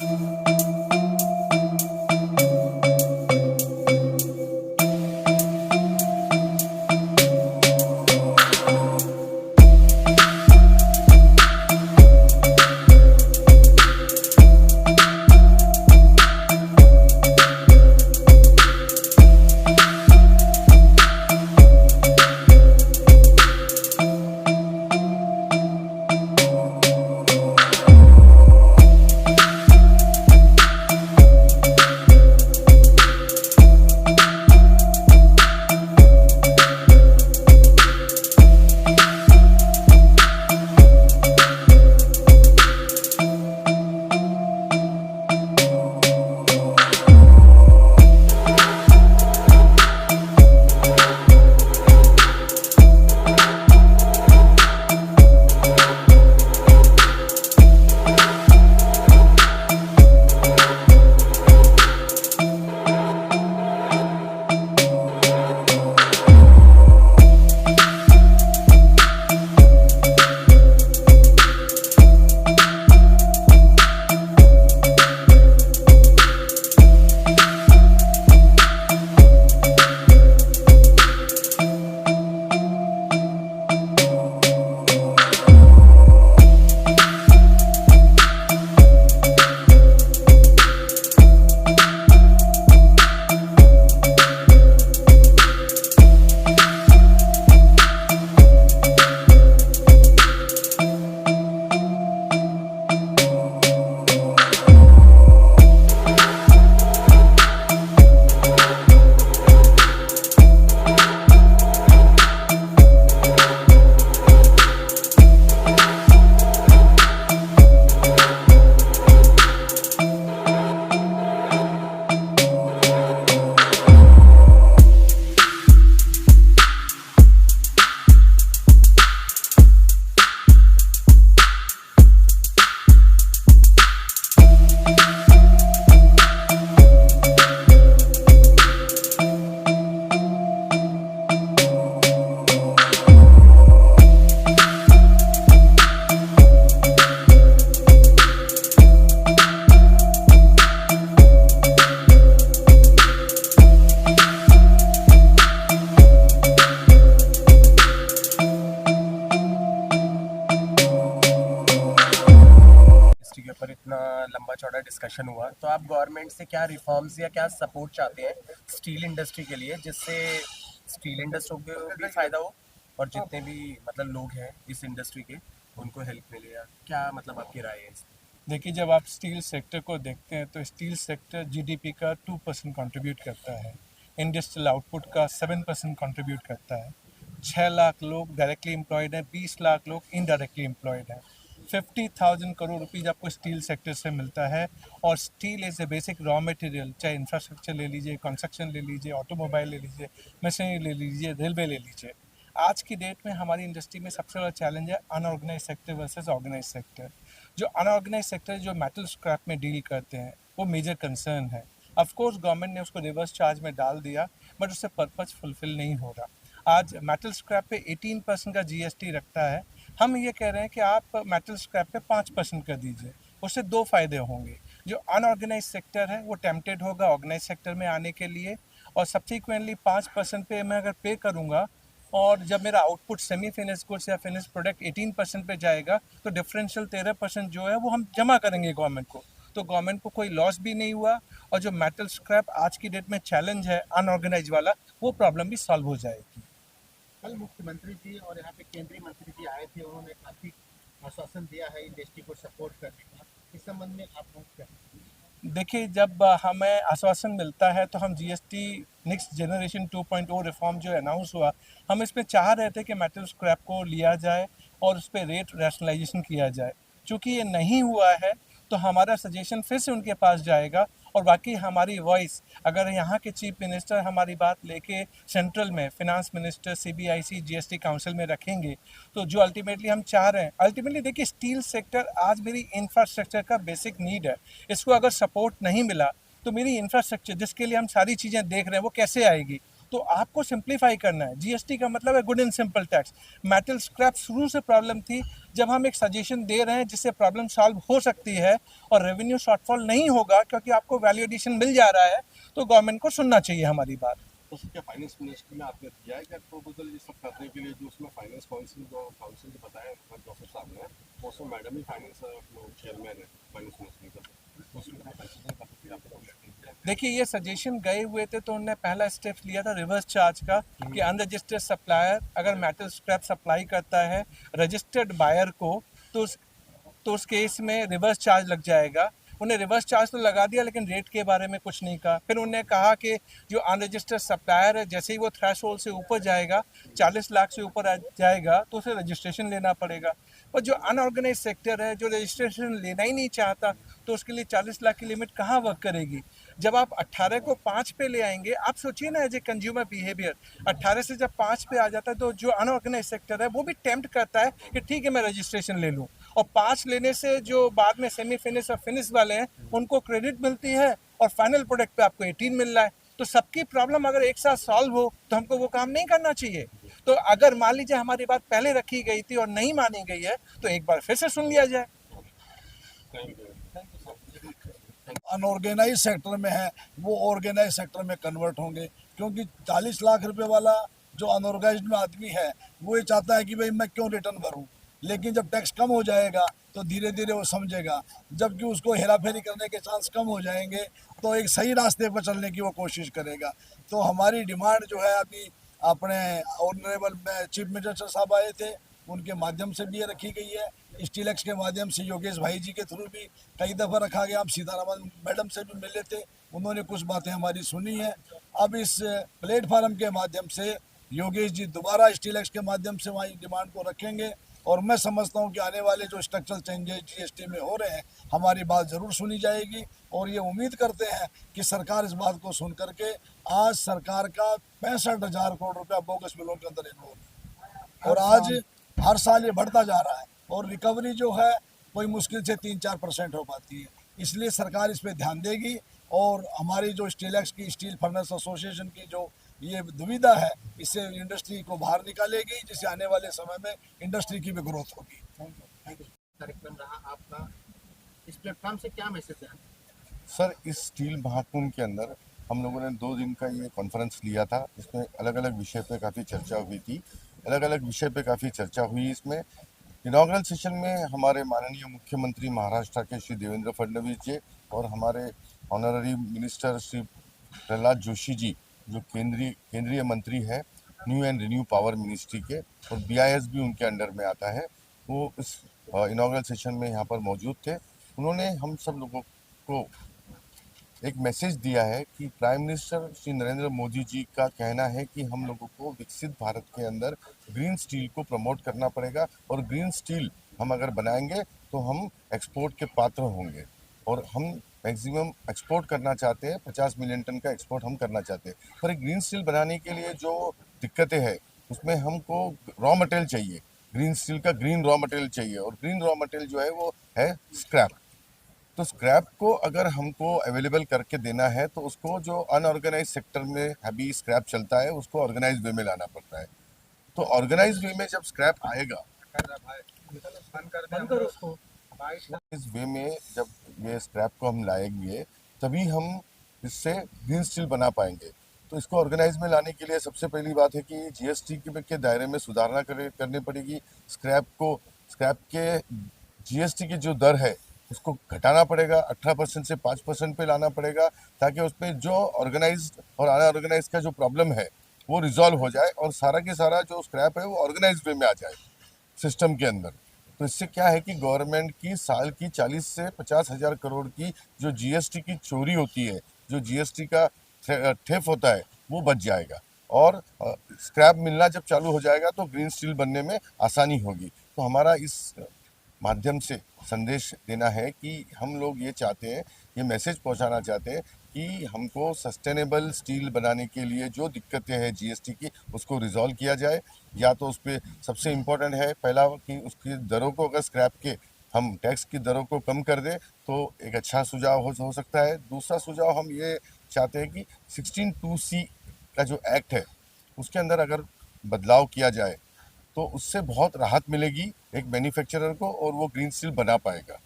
के ऊपर इतना लंबा चौड़ा डिस्कशन हुआ, तो आप गवर्नमेंट से क्या रिफॉर्म्स या क्या सपोर्ट चाहते हैं स्टील इंडस्ट्री के लिए, जिससे स्टील इंडस्ट्री को भी फ़ायदा हो और जितने भी मतलब लोग हैं इस इंडस्ट्री के उनको हेल्प मिले, या क्या मतलब आपकी राय है इस? देखिए, जब आप स्टील सेक्टर को देखते हैं तो स्टील सेक्टर जीडीपी का 2% कंट्रीब्यूट करता है, इंडस्ट्रियल आउटपुट का 7% कंट्रीब्यूट करता है। 6 लाख लोग डायरेक्टली एम्प्लॉयड हैं, 20 लाख लोग इनडायरेक्टली एम्प्लॉयड हैं। 50,000 करोड़ रुपीज़ आपको स्टील सेक्टर से मिलता है। और steel is a basic raw material, चाहे इंफ्रास्ट्रक्चर ले लीजिए, कंस्ट्रक्शन ले लीजिए, ऑटोमोबाइल ले लीजिए, मशीनरी ले लीजिए, रेलवे ले लीजिए। आज की डेट में हमारी इंडस्ट्री में सबसे बड़ा चैलेंज है unorganised sector versus organised sector. जो अनऑर्गेनाइज सेक्टर जो मेटल स्क्रैप में डील करते हैं वो मेजर कंसर्न है। ऑफ कोर्स गवर्नमेंट ने उसको रिवर्स चार्ज में डाल दिया, बट उससे पर्पस फुलफिल नहीं हो रहा। आज मेटल स्क्रैप पे 18% का जीएसटी रखता है। हम ये कह रहे हैं कि आप मेटल स्क्रैप पे 5% कर दीजिए। उससे दो फायदे होंगे। जो अनऑर्गेनाइज सेक्टर है वो टेम्पटेड होगा ऑर्गेनाइज सेक्टर में आने के लिए, और सब्सिक्वेंटली 5% पे मैं अगर पे करूँगा और जब मेरा आउटपुट सेमी फिनिश गुड्स या फिनिश प्रोडक्ट 18% पे जाएगा तो डिफरेंशियल 13% जो है वो हम जमा करेंगे गवर्नमेंट को। तो गवर्नमेंट को कोई लॉस भी नहीं हुआ, और जो मेटल स्क्रैप आज की डेट में चैलेंज है अनऑर्गेनाइज वाला, वो प्रॉब्लम भी सॉल्व हो जाएगी। कल मुख्यमंत्री जी और यहाँ पे केंद्रीय मंत्री जी आए थे, उन्होंने काफ़ी आश्वासन दिया है इंडस्ट्री को सपोर्ट करने का। इस संबंध में आप लोग क्या? देखिए, जब हमें आश्वासन मिलता है तो हम जीएसटी नेक्स्ट जनरेशन 2.0 रिफॉर्म जो अनाउंस हुआ, हम इसमें चाह रहे थे कि मेटल स्क्रैप को लिया जाए और उस पर रेट रैशनलाइजेशन किया जाए। चूँकि ये नहीं हुआ है तो हमारा सजेशन फिर से उनके पास जाएगा, और बाकी हमारी वॉइस अगर यहाँ के चीफ मिनिस्टर हमारी बात लेके सेंट्रल में finance minister, CBIC, GST council में रखेंगे, तो जो अल्टीमेटली हम चाह रहे हैं, अल्टीमेटली देखिए स्टील सेक्टर आज मेरी इंफ्रास्ट्रक्चर का बेसिक नीड है। इसको अगर सपोर्ट नहीं मिला तो मेरी इंफ्रास्ट्रक्चर जिसके लिए हम सारी चीज़ें देख रहे हैं वो कैसे आएगी। तो आपको सिंप्लीफाई करना है। जीएसटी का मतलब है good and simple tax. Metal scrap शुरू से प्रॉब्लम थी, जब हम एक सजेशन दे रहे हैं जिससे प्रॉब्लम सॉल्व हो सकती है और रेवेन्यू शॉर्टफॉल नहीं होगा क्योंकि आपको वैल्यू एडिशन मिल जा रहा है, तो गवर्नमेंट को सुनना चाहिए हमारी बात। तो सर क्या फाइनेंस मिनिस्ट्री में आपने दिया है क्या प्रपोजल ये सब करने के लिए, जो उसमें फाइनेंस काउंसिल जो बताया जोसेफ साहब ने, वो उसमें मैडम ही फाइनेंस चेयरमैन है फाइनेंस मिनिस्ट्री का, उसमें कंसिडर करके आपको लेटर दिया है? देखिए, ये सजेशन गए हुए थे तो उन्होंने पहला स्टेप लिया था रिवर्स चार्ज का, कि अनरजिस्टर्ड सप्लायर अगर मेटल स्क्रैप सप्लाई करता है रजिस्टर्ड बायर को, तो उस केस में रिवर्स चार्ज लग जाएगा। उन्हें रिवर्स चार्ज तो लगा दिया, लेकिन रेट के बारे में कुछ नहीं कहा। फिर उन्होंने कहा कि जो अनरजिस्टर्ड सप्लायर है, जैसे ही वो थ्रेशोल्ड से ऊपर जाएगा, 40 लाख से ऊपर आ जाएगा, तो उसे रजिस्ट्रेशन लेना पड़ेगा। और जो अनऑर्गेनाइज सेक्टर है, जो रजिस्ट्रेशन लेना ही नहीं चाहता, तो उसके लिए 40 लाख की लिमिट कहाँ वर्क करेगी। जब आप 18 को 5 पे ले आएंगे, आप सोचिए ना, एज ए कंज्यूमर बिहेवियर, 18 से जब 5 पे आ जाता है तो जो अनऑर्गेनाइज सेक्टर है वो भी टेम्प्ट करता है कि ठीक है मैं रजिस्ट्रेशन ले लूँ। और 5 लेने से जो बाद में सेमी फिनिश और फिनिश वाले हैं उनको क्रेडिट मिलती है, और फाइनल प्रोडक्ट पे आपको 18 मिल रहा है। तो सबकी प्रॉब्लम अगर एक साथ सॉल्व हो तो हमको वो काम नहीं करना चाहिए। तो अगर मान लीजिए हमारी बात पहले रखी गई थी और नहीं मानी गई है, तो एक बार फिर से सुन लिया जाए। Thank you sir. Unorganised sector में है वो ऑर्गेनाइज सेक्टर में कन्वर्ट होंगे, क्योंकि 40 लाख रुपए वाला जो अनऑर्गेनाइज में आदमी है वो ये चाहता है कि भाई मैं क्यों रिटर्न भरूं, लेकिन जब टैक्स कम हो जाएगा तो धीरे धीरे वो समझेगा, जबकि उसको हेराफेरी करने के चांस कम हो जाएंगे तो एक सही रास्ते पर चलने की वो कोशिश करेगा। तो हमारी डिमांड जो है, अभी अपने ऑनरेबल चीफ मिनिस्टर साहब आए थे, उनके माध्यम से भी ये रखी गई है, स्टीलेक्स के माध्यम से योगेश भाई जी के थ्रू भी कई दफ़ा रखा गया। हम सीतारामन मैडम से भी मिले थे, उन्होंने कुछ बातें हमारी सुनी है। अब इस प्लेटफार्म के माध्यम से योगेश जी दोबारा स्टीलेक्स के माध्यम से वहाँ डिमांड को रखेंगे, और मैं समझता हूँ कि आने वाले जो स्ट्रक्चरल चेंजेस जीएसटी में हो रहे हैं, हमारी बात ज़रूर सुनी जाएगी। और ये उम्मीद करते हैं कि सरकार इस बात को सुन करके, आज सरकार का 65,000 करोड़ रुपया बोगस बिलों के अंदर इन्वॉल्व, और आज हर साल ये बढ़ता जा रहा है, और रिकवरी जो है कोई मुश्किल से 3-4% हो पाती है। इसलिए सरकार इस पर ध्यान देगी, और हमारी जो स्टीलेक्स की, स्टील फर्नेस एसोसिएशन की जो ये दुविधा है, इससे इंडस्ट्री को बाहर निकालेगी, जिससे आने वाले समय में इंडस्ट्री की भी ग्रोथ होगी। कार्यक्रम रहा आपका, इस प्लेटफॉर्म से क्या मैसेज है? सर, इस स्टील महाकुंभ के अंदर हम लोगों ने 2 दिन का ये कॉन्फ्रेंस लिया था। इसमें अलग अलग विषय पे काफ़ी चर्चा हुई थी, अलग अलग विषय पे काफ़ी चर्चा हुई। इसमें इनॉग्रल सेशन में हमारे माननीय मुख्यमंत्री महाराष्ट्र के श्री देवेंद्र फडणवीस जी और हमारे ऑनररी मिनिस्टर श्री प्रहलाद जोशी जी, जो केंद्रीय मंत्री है new and renew power ministry के, और बीआईएस भी उनके अंडर में आता है, वो इस इनॉग्रल सेशन में यहाँ पर मौजूद थे। उन्होंने हम सब लोगों को एक मैसेज दिया है कि प्राइम मिनिस्टर श्री नरेंद्र मोदी जी का कहना है कि हम लोगों को विकसित भारत के अंदर ग्रीन स्टील को प्रमोट करना पड़ेगा, और ग्रीन स्टील हम अगर बनाएंगे तो हम एक्सपोर्ट के पात्र होंगे, और हम मैक्सिमम एक्सपोर्ट करना चाहते हैं, 50 मिलियन टन का एक्सपोर्ट हम करना चाहते हैं। पर ग्रीन स्टील बनाने के लिए जो दिक्कतें हैं, उसमें हमको रॉ मटेरियल चाहिए, ग्रीन स्टील का ग्रीन रॉ मटेरियल चाहिए, और ग्रीन रॉ मटेरियल जो है वो है स्क्रैप। तो स्क्रैप को अगर हमको अवेलेबल करके देना है तो उसको जो अनऑर्गेनाइज सेक्टर में अभी स्क्रैप चलता है उसको ऑर्गेनाइज वे में लाना पड़ता है। तो ऑर्गेनाइज वे में जब स्क्रैप आएगा, इस वे में जब ये स्क्रैप को हम लाएंगे, तभी हम इससे ग्रीन स्टील बना पाएंगे। तो इसको ऑर्गेनाइज में लाने के लिए सबसे पहली बात है कि जीएसटी के दायरे में सुधारना करनी पड़ेगी। स्क्रैप के जीएसटी की जो दर है उसको घटाना पड़ेगा, 18% से 5% पे लाना पड़ेगा, ताकि उसमें जो ऑर्गेनाइज्ड और अनऑर्गेनाइज का जो प्रॉब्लम है वो रिजॉल्व हो जाए, और सारा के सारा जो स्क्रैप है वो ऑर्गेनाइज वे में आ जाए सिस्टम के अंदर। तो इससे क्या है कि गवर्नमेंट की साल की 40 से 50,000 करोड़ की जो जीएसटी की चोरी होती है, जो जीएसटी का ठेफ होता है, वो बच जाएगा, और स्क्रैप मिलना जब चालू हो जाएगा तो ग्रीन स्टील बनने में आसानी होगी। तो हमारा इस माध्यम से संदेश देना है कि हम लोग ये चाहते हैं, ये मैसेज पहुंचाना चाहते हैं कि हमको सस्टेनेबल स्टील बनाने के लिए जो दिक्कतें हैं जीएसटी की, उसको रिजॉल्व किया जाए। या तो उस पर सबसे इम्पोर्टेंट है पहला कि उसकी दरों को, अगर स्क्रैप के हम टैक्स की दरों को कम कर दें तो एक अच्छा सुझाव हो सकता है। दूसरा सुझाव हम ये चाहते हैं कि 16(2)(c) का जो एक्ट है उसके अंदर अगर बदलाव किया जाए तो उससे बहुत राहत मिलेगी एक मैन्युफैक्चरर को और वो ग्रीन स्टील बना पाएगा।